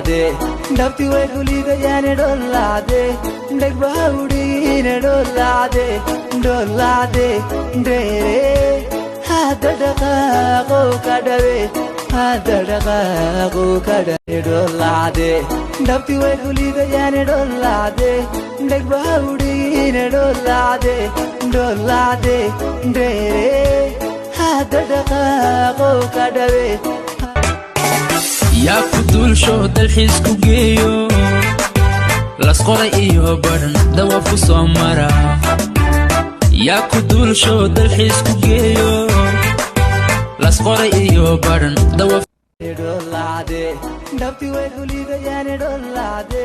dolade dapti we gulida yane dolade deg baudi ne dolade dolade de hadadaqa go kadave hadadaqa go kadave dolade dapti we gulida yane dolade deg baudi ne dolade dolade de hadadaqa go kadave يا كدول شو دلحيس كوجيو لاسقوري إيو برن دوا فوسو مرا يا كدول شو دلحيس كوجيو لاسقوري إيو برن دوا dolade dapti we gulida yane dolade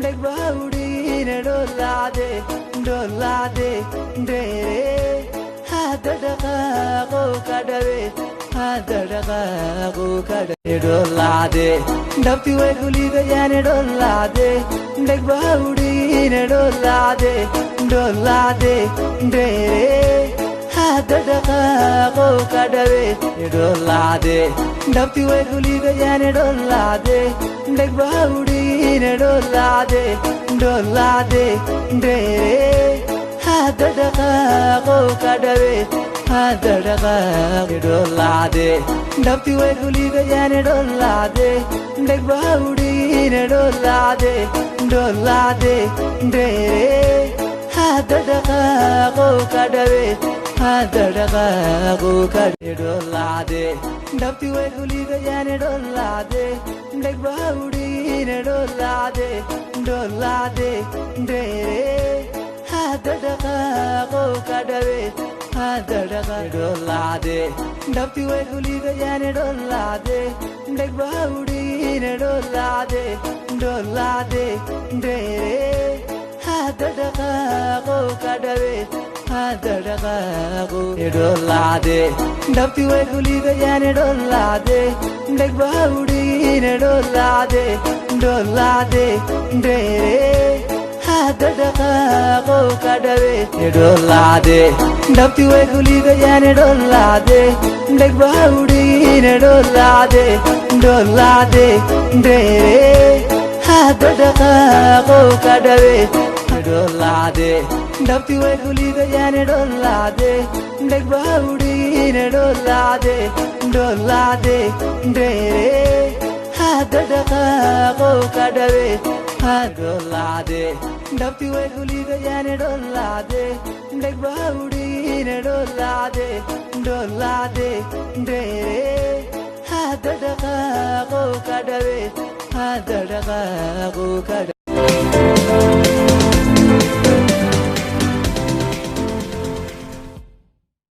deg baudi ne dolade dolade de hadadaqa go kadave hadadaqa go kadave dolade dapti we gulida yane dolade deg baudi ne dolade dolade de hadadaqa go kadave dolade dapti we gulida yane dolade deg baudi ne dolade dolade de hadadaqa go kadave hadadaqa dolade dapti we gulida yane dolade deg baudi ne dolade dolade de hadadaqa go kadave hadadaqa go kadave dolade dapti we gulida yane dolade deg baudi ne dolade dolade de hadadaqa go kadave hadadaqa dolade dapti we gulida yane dolade deg baudi ne dolade dolade de hadadaqa go kadave hadadaqa go dolade dapti we gulida yane dolade deg baudi ne dolade dolade de hadadaqa go kadave dolade dapti we gulida yane dolade deg baudi ne dolade dolade de hadadaqa go kadave dolade dapti we gulida yane dolade deg baudi ne dolade dolade de hadadaqa go kadave dolade dapti we gulida yane dolade deg baudi ne dolade dolade de hadadaqa go kadave hadadaqa go kadave